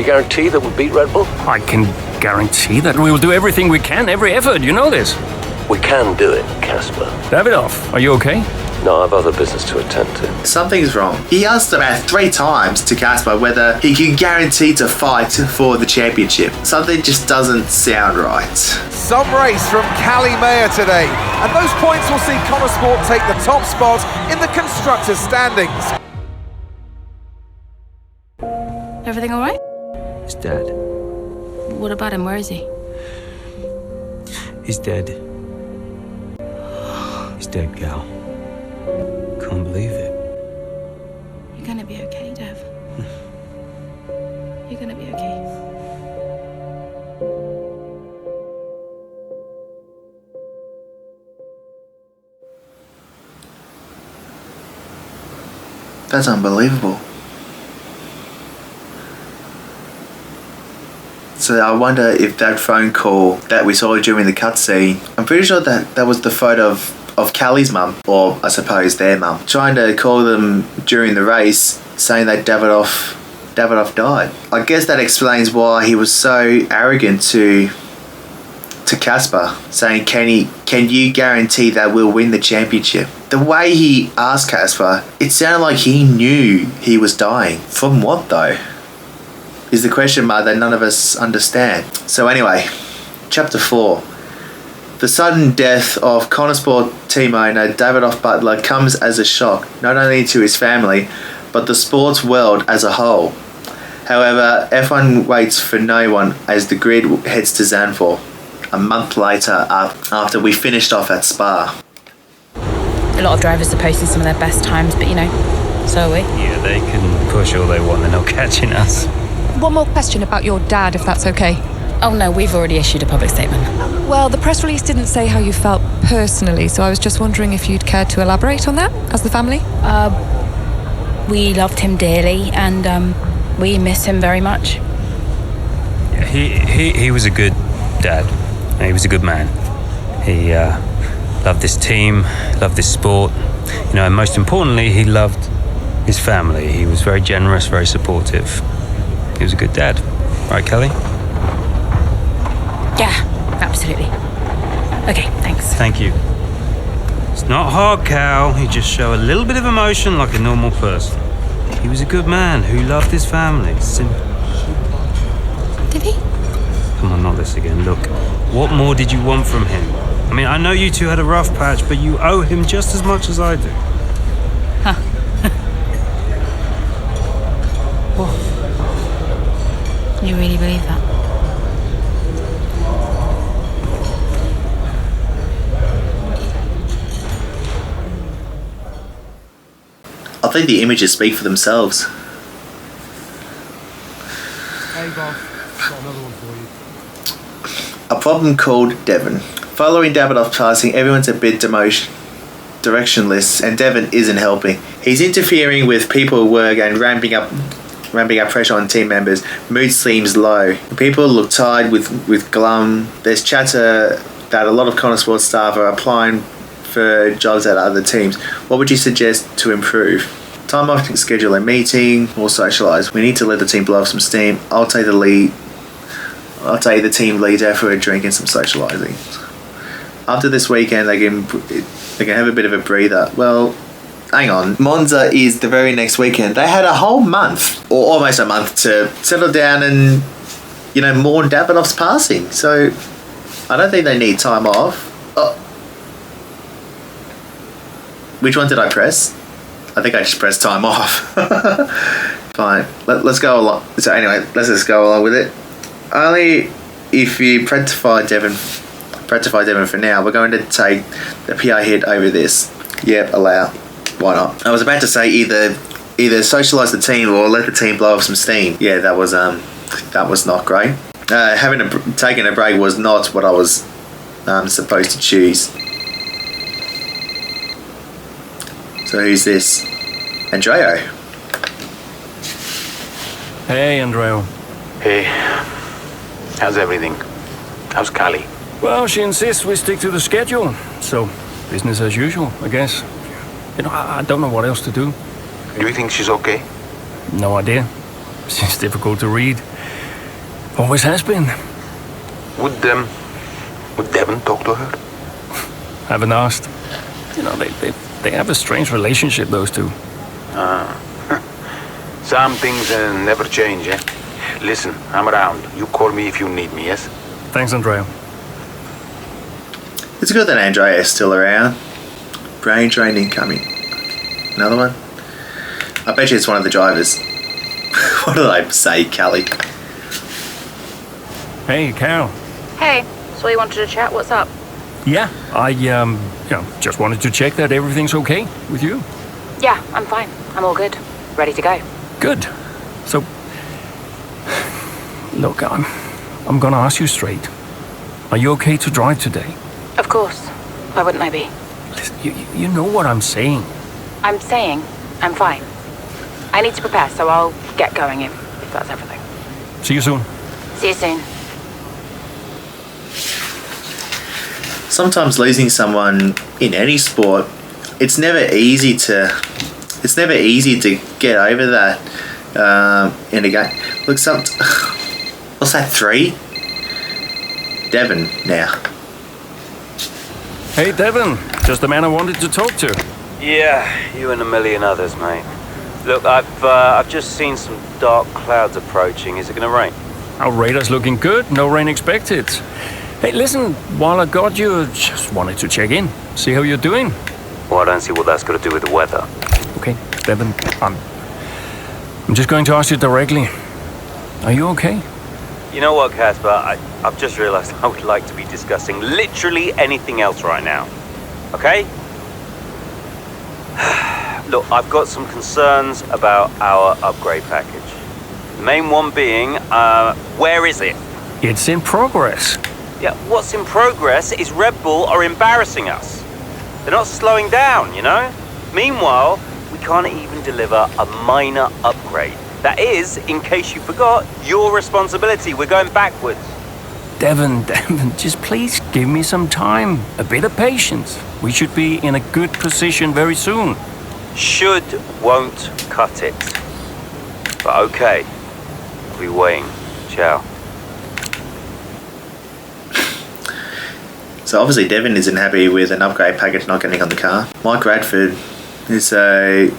You guarantee that we'll beat Red Bull? I can guarantee that we will do everything we can, every effort, you know this. We can do it, Casper. Davidoff, are you okay? No, I have other business to attend to. Something's wrong. He asked about 3 times to Casper whether he can guarantee to fight for the championship. Something just doesn't sound right. Some race from CALAMITY today, and those points will see ClubSport take the top spot in the constructors' standings. Everything all right? He's dead. What about him? Where is he? He's dead. He's dead, Cal. Can't believe it. You're gonna be okay, Dev. You're gonna be okay. That's unbelievable. So I wonder if that phone call that we saw during the cutscene, I'm pretty sure that was the photo of Callie's mum, or I suppose their mum, trying to call them during the race, saying that Davidoff died. I guess that explains why he was so arrogant to Casper, saying, can you guarantee that we'll win the championship? The way he asked Casper, it sounded like he knew he was dying. From what though? Is the question mark that none of us understand. So anyway, chapter 4. The sudden death of ClubSport team owner Davidoff Butler comes as a shock, not only to his family, but the sports world as a whole. However, F1 waits for no one as the grid heads to Zandvoort, a month later after we finished off at Spa. A lot of drivers are posting some of their best times, but you know, so are we. Yeah, they can push all they want, they're not catching us. One more question about your dad, if that's okay. Oh no, we've already issued a public statement. Well, the press release didn't say how you felt personally, so I was just wondering if you'd care to elaborate on that, as the family? We loved him dearly, and we miss him very much. Yeah, he was a good dad. He was a good man. He loved this team, loved this sport, you know, and most importantly, he loved his family. He was very generous, very supportive. He was a good dad. Right, Kelly? Yeah, absolutely. Okay, thanks. Thank you. It's not hard, Cal. You just show a little bit of emotion like a normal person. He was a good man who loved his family. Simple. Did he? Come on, not this again. Look, what more did you want from him? I mean, I know you two had a rough patch, but you owe him just as much as I do. Huh. What? You really believe that? I think the images speak for themselves. Hey Bob, got another one for you. A problem called Devon. Following Davidoff passing, everyone's a bit directionless, and Devon isn't helping. He's interfering with people at work and ramping up pressure on team members. Mood seems low. People look tired with glum. There's chatter that a lot of ClubSport staff are applying for jobs at other teams. What would you suggest to improve? Time off to schedule a meeting or socialise. We need to let the team blow off some steam. I'll take the team leader for a drink and some socialising. After this weekend, they can have a bit of a breather. Well, hang on. Monza is the very next weekend. They had a whole month, or almost a month, to settle down and, you know, mourn Davidoff's passing. So I don't think they need time off. Oh. Which one did I press? I think I just pressed time off. Fine. Let's go along. So anyway, let's just go along with it. Only if you rectify Devon for now. We're going to take the PR hit over this. Yep, allow. Why not? I was about to say either socialise the team or let the team blow off some steam. Yeah, that was not great. Taking a break was not what I was supposed to choose. So who's this? Andreo. Hey, Andreo. Hey, how's everything? How's Callie? Well, she insists we stick to the schedule, so business as usual, I guess. You know, I don't know what else to do. Do you think she's okay? No idea. Seems difficult to read. Always has been. Would Devon talk to her? Haven't asked. You know, they have a strange relationship, those two. Some things never change, eh? Listen, I'm around. You call me if you need me, yes? Thanks, Andrea. It's good that Andrea is still around. Brain drain incoming. Another one? I bet you it's one of the drivers. What do they say, Callie? Hey, Carol. Hey, so you wanted to chat? What's up? Yeah, I just wanted to check that everything's okay with you. Yeah, I'm fine. I'm all good. Ready to go. Good. So, look, I'm gonna ask you straight. Are you okay to drive today? Of course. Why wouldn't I be? Listen, you know what I'm saying. I'm saying I'm fine. I need to prepare, so I'll get going if that's everything. See you soon. See you soon. Sometimes losing someone in any sport, it's never easy to get over that in a game. Look, what's that, 3? Devon now. Hey, Devon. Just the man I wanted to talk to. Yeah, you and a million others, mate. Look, I've just seen some dark clouds approaching. Is it going to rain? Our radar's looking good. No rain expected. Hey, listen, while I got you, just wanted to check in. See how you're doing. Well, I don't see what that's got to do with the weather. Okay, Devon, I'm just going to ask you directly. Are you okay? You know what, Casper? I've just realised I would like to be discussing literally anything else right now. Okay? Look, I've got some concerns about our upgrade package. The main one being, where is it? It's in progress. Yeah, what's in progress is Red Bull are embarrassing us. They're not slowing down, you know? Meanwhile, we can't even deliver a minor upgrade. That is, in case you forgot, your responsibility. We're going backwards. Devon, just please give me some time. A bit of patience. We should be in a good position very soon. Should won't cut it. But okay. I'll be waiting. Ciao. So obviously Devon isn't happy with an upgrade package not getting on the car. Mike Radford is a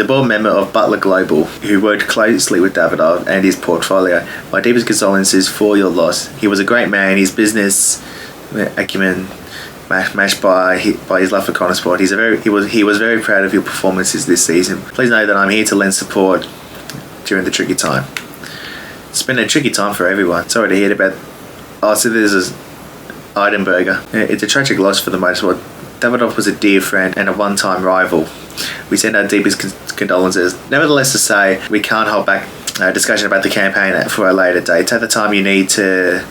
board member of Butler Global who worked closely with Davidoff and his portfolio. My deepest condolences for your loss. He was a great man. His business acumen matched by his love for Connosport. He was very proud of your performances this season. Please know that I'm here to lend support during the tricky time. It's been a tricky time for everyone. Sorry to hear about. So this is Eidenberger. It's a tragic loss for the motorsport. Davidoff was a dear friend and a one-time rival. We send our deepest condolences. Nevertheless, to say we can't hold back discussion about the campaign for a later date. Take the time you need to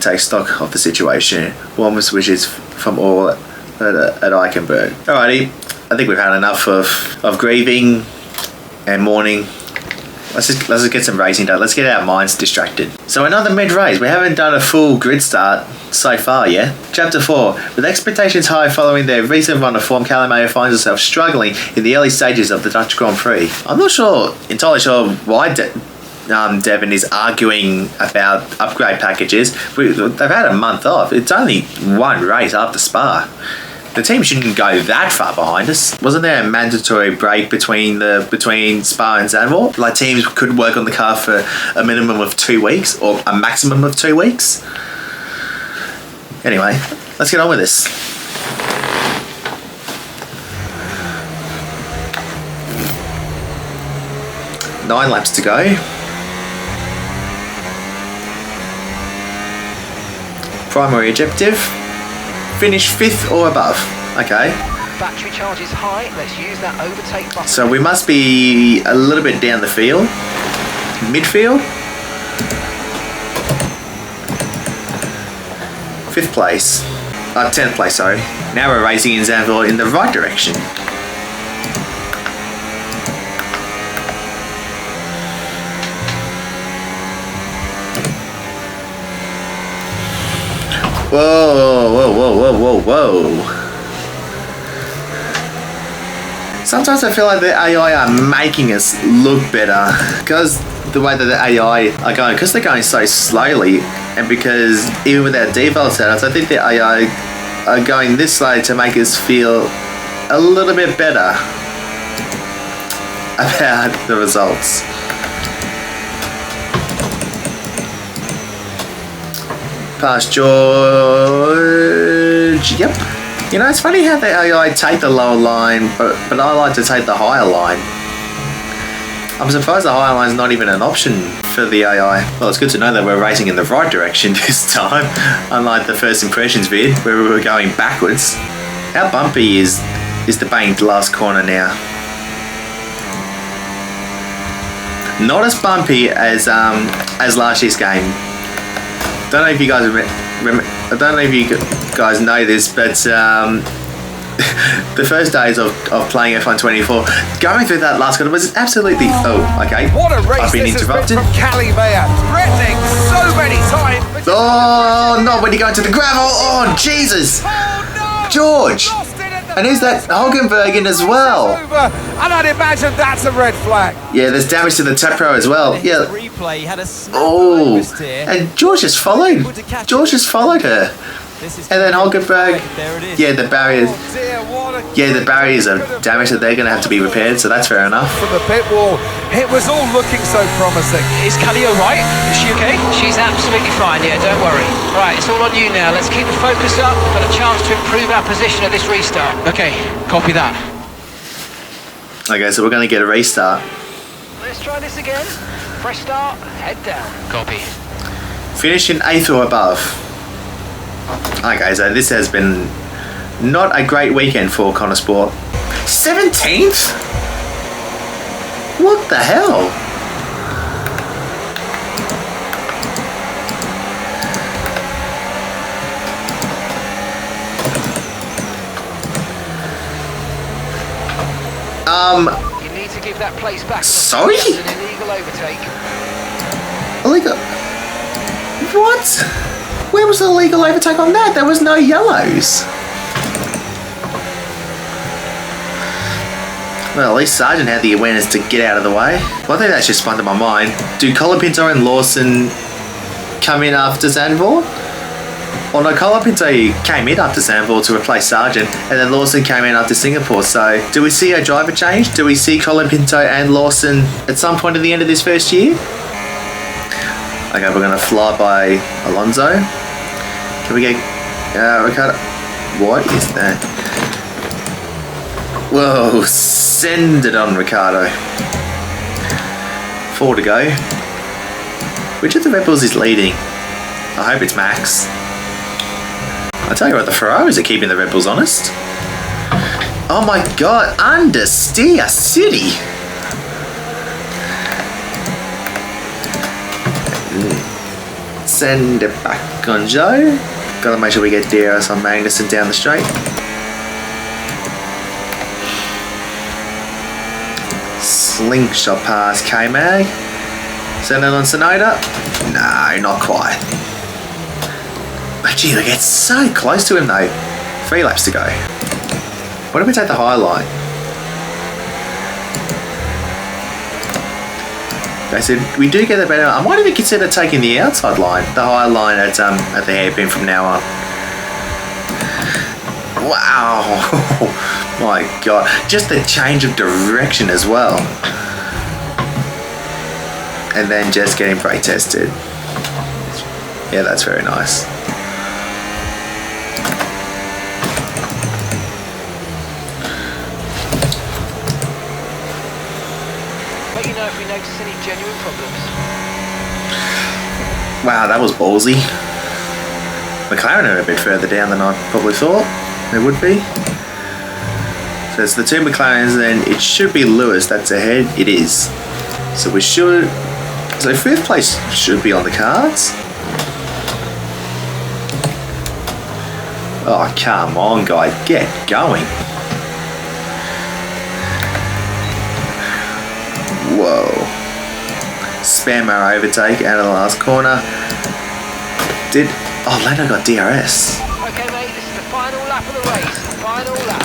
take stock of the situation. Warmest wishes from all at Eichenberg. Alrighty, I think we've had enough of grieving and mourning. Let's just get some racing done. Let's get our minds distracted. So another mid-race. We haven't done a full grid start so far yet. Chapter 4. With expectations high following their recent run of form, CALAMITY finds herself struggling in the early stages of the Dutch Grand Prix. I'm not entirely sure why Devon is arguing about upgrade packages. They've had a month off. It's only one race after Spa. The team shouldn't go that far behind us. Wasn't there a mandatory break between Spa and Zandvoort? Like teams could work on the car for a minimum of 2 weeks or a maximum of 2 weeks. Anyway, let's get on with this. Nine laps to go. Primary objective. Finish 5th or above. Okay. Battery charge is high. Let's use that overtake button. So we must be a little bit down the field. Midfield. 5th place. 10th place, sorry. Now we're racing in Zandvoort in the right direction. Whoa, whoa, whoa, whoa, whoa, whoa. Sometimes I feel like the AI are making us look better because the way that the AI are going, because they're going so slowly, and because even with our default setups, I think the AI are going this slow to make us feel a little bit better about the results. Past George. Yep. You know, it's funny how the AI take the lower line, but I like to take the higher line. I'm surprised the higher line's not even an option for the AI. Well, it's good to know that we're racing in the right direction this time, unlike the first impressions vid where we were going backwards. How bumpy is the banked last corner now? Not as bumpy as last year's game. Don't know if you guys I don't know if you guys know this, but the first days of playing F1 24, going through that last corner was absolutely... Oh, okay. What a race I've been this interrupted. has been from CALAMITY, threatening so many times. Oh, not when you go into the gravel. Oh, Jesus. George. And who's that? Hulkenberg in as well. And I'd imagine that's a red flag. Yeah, there's damage to the top row as well. Yeah. Oh, and George just followed. George just followed her. And then Hulkenberg. Yeah, the barriers. Yeah, the barriers are damaged, so they're going to have to be repaired. So that's fair enough. From the pit wall, it was all looking so promising. Is Callie alright? Is she okay? She's absolutely fine, yeah, don't worry. Right, it's all on you now. Let's keep the focus up. Got a chance to improve our position at this restart. Okay, copy that. Okay, so we're going to get a restart. Let's try this again. Fresh start, head down. Copy. Finish in 8th or above. Okay, so this has been not a great weekend for ClubSport. 17th? What the hell? You need to give that place back. Sorry? It's an illegal overtake. Illegal? What? Where was the illegal overtake on that? There was no yellows. Well, at least Sargent had the awareness to get out of the way. Well, I think that's just spun to my mind. Do Colapinto and Lawson come in after Zandvoort? Well, no, Colapinto came in after Zandvoort to replace Sargent, and then Lawson came in after Singapore. So, do we see a driver change? Do we see Colapinto and Lawson at some point at the end of this first year? Okay, we're going to fly by Alonso. Can we get Ricardo? What is that? Whoa, send it on, Ricardo. 4 to go. Which of the Red Bulls is leading? I hope it's Max. I tell you what, the Ferraris are keeping the Red Bulls honest. Oh my god, understeer city. Send it back on Joe. Gotta make sure we get DRS on Magnussen down the straight. Slingshot pass K-Mag. Send it on Sonoda. No, not quite. But gee, they get so close to him though. 3 laps to go. What if we take the high line? They said we do get the better. I might even consider taking the outside line, the high line at the hairpin from now on. Wow, my god! Just the change of direction as well, and then just getting brake tested. Yeah, that's very nice. Let you know if we notice any genuine problems. Wow, that was ballsy. McLaren are a bit further down than I probably thought they would be. So it's the 2 McLarens, then it should be Lewis that's ahead. It is. So we should... So 5th place should be on the cards. Oh, come on, guy. Get going. Whoa. Spammer overtake out of the last corner. Oh, Lando got DRS. Okay, mate, this is the final lap of the race. Final lap.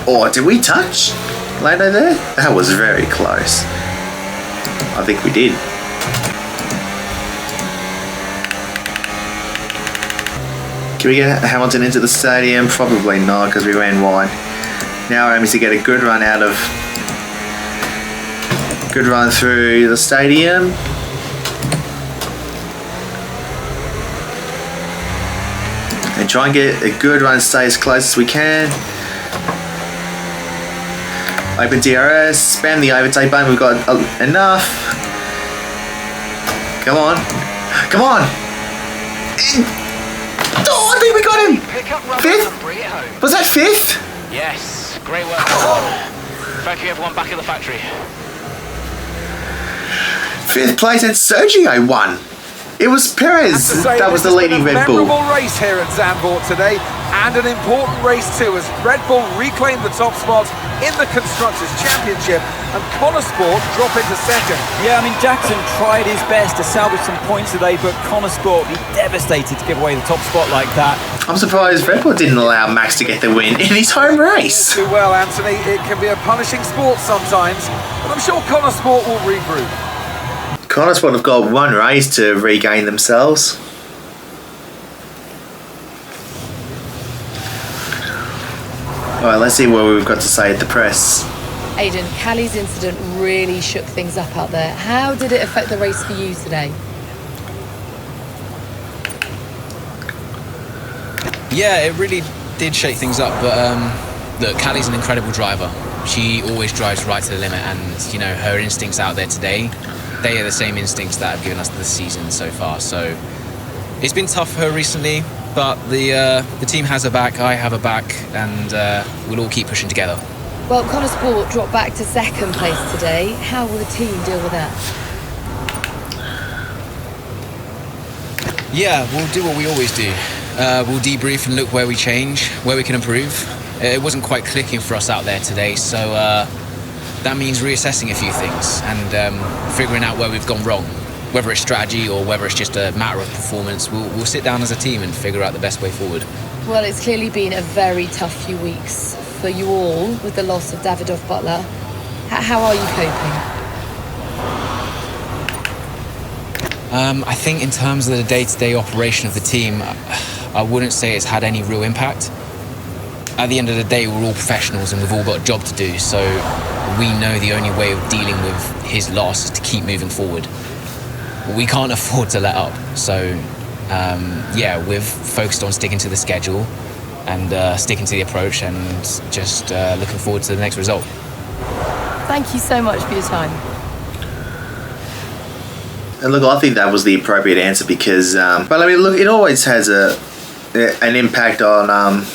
Oh, did we touch Lando there? That was very close. I think we did. Can we get Hamilton into the stadium? Probably not, because we ran wide. Now our aim is to get a good run through the stadium. And try and get a good run, stay as close as we can. Open DRS, spam the overtake button, we've got enough. Come on. Come on! Oh, I think we got him! Fifth? Was that fifth? Yes, great work. Thank you everyone back at the factory. Fifth place and Sergio won. It was Perez that was the leading Red Bull. Memorable race here at Zandvoort today, and an important race too, as Red Bull reclaimed the top spot in the Constructors' Championship, and ClubSport drop into second. Yeah, I mean, Jackson tried his best to salvage some points today, but ClubSport be devastated to give away the top spot like that. I'm surprised Red Bull didn't allow Max to get the win in his home race. Too well, Anthony. It can be a punishing sport sometimes, but I'm sure ClubSport will regroup. ClubSport have got one race to regain themselves. Alright, let's see what we've got to say at the press. Aidan, Callie's incident really shook things up out there. How did it affect the race for you today? Yeah, it really did shake things up, but look, Callie's an incredible driver. She always drives right to the limit, and you know, her instincts out there today, they are the same instincts that have given us the season so far. So it's been tough for her recently, but the team has her back, I have her back, and we'll all keep pushing together. Well, ClubSport dropped back to second place today. How will the team deal with that? Yeah, we'll do what we always do. We'll debrief and look where we change, where we can improve. It wasn't quite clicking for us out there today, so that means reassessing a few things and figuring out where we've gone wrong. Whether it's strategy or whether it's just a matter of performance, we'll sit down as a team and figure out the best way forward. Well, it's clearly been a very tough few weeks for you all with the loss of Davidoff Butler. How are you coping? I think in terms of the day-to-day operation of the team, I wouldn't say it's had any real impact. At the end of the day, we're all professionals and we've all got a job to do, so we know the only way of dealing with his loss is to keep moving forward. We can't afford to let up, so yeah, we've focused on sticking to the schedule and sticking to the approach and just looking forward to the next result. Thank you so much for your time. And look, I think that was the appropriate answer because, well, I mean, look, it always has an impact on,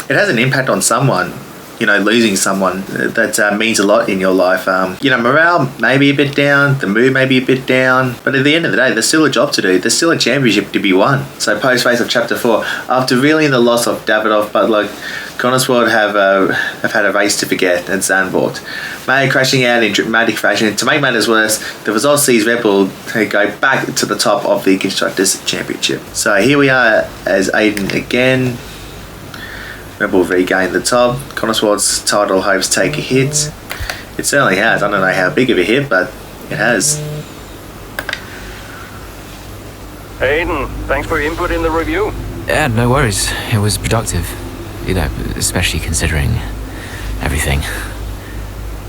it has an impact on someone. You know, losing someone that means a lot in your life. You know, morale may be a bit down, the mood may be a bit down, but at the end of the day, there's still a job to do. There's still a championship to be won. So post-race of Chapter 4, after reeling the loss of Davidoff, but like, ClubSport have had a race to forget at Zandvoort. May crashing out in dramatic fashion. To make matters worse, the result sees Red Bull go back to the top of the Constructors' Championship. So here we are as Aidan again. Red Bull regained the top. ClubSport's title hopes take a hit. It certainly has. I don't know how big of a hit, but it has. Aidan, thanks for your input in the review. Yeah, no worries. It was productive. You know, especially considering everything.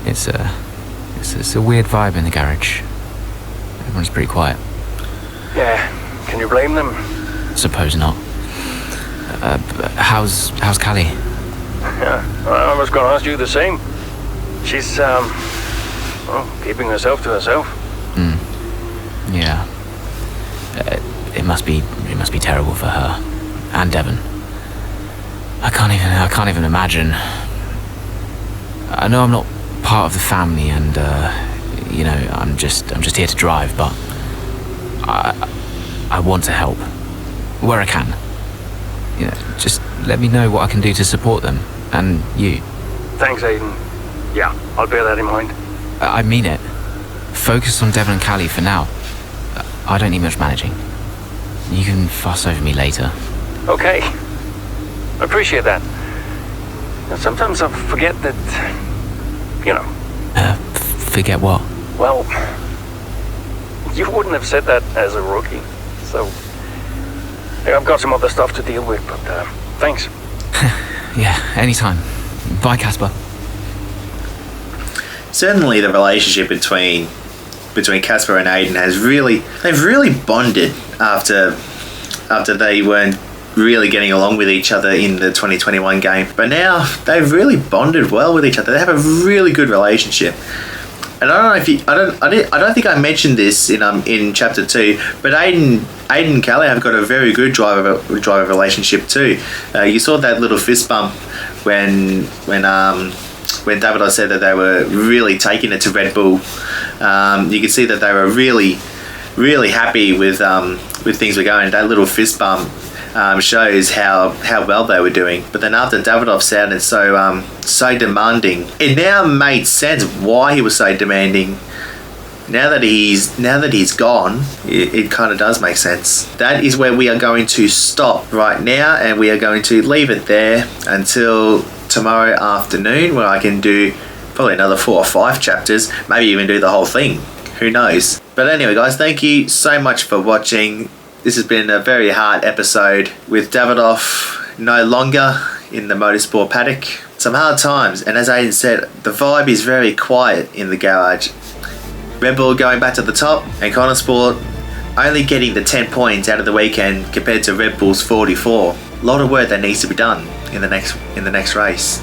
It's a weird vibe in the garage. Everyone's pretty quiet. Yeah, can you blame them? Suppose not. How's Callie? Yeah, I was going to ask you the same. She's, well, keeping herself to herself. Yeah. It must be terrible for her and Devon. I can't even imagine. I know I'm not part of the family, and you know, I'm just here to drive, but I want to help where I can. You know, just let me know what I can do to support them, and you. Thanks, Aidan. Yeah, I'll bear that in mind. I mean it. Focus on Devon and Callie for now. I don't need much managing. You can fuss over me later. Okay. I appreciate that. And sometimes I forget that, you know. Forget what? Well, You wouldn't have said that as a rookie. So, yeah, I've got some other stuff to deal with, but thanks. Yeah, anytime. Bye, Casper. Certainly, the relationship between Casper and Aiden they've really bonded after they weren't really getting along with each other in the 2021 game. But now they've really bonded well with each other. They have a really good relationship. And I don't know if I don't think I mentioned this in chapter 2, but Aiden and Callie have got a very good driver relationship too. You saw that little fist bump when Davidoff said that they were really taking it to Red Bull. You could see that they were really happy with things were going. That little fist bump shows how well they were doing. But then after Davidoff sounded so demanding, it now made sense why he was so demanding. Now that he's gone, it kind of does make sense. That is where we are going to stop right now, and we are going to leave it there until tomorrow afternoon, where I can do probably another 4 or 5 chapters, maybe even do the whole thing. Who knows? But anyway, guys, thank you so much for watching. This has been a very hard episode with Davidoff no longer in the motorsport paddock. Some hard times, and as Aiden said, the vibe is very quiet in the garage. Red Bull going back to the top, and ClubSport only getting the 10 points out of the weekend compared to Red Bull's 44. A lot of work that needs to be done in the next race.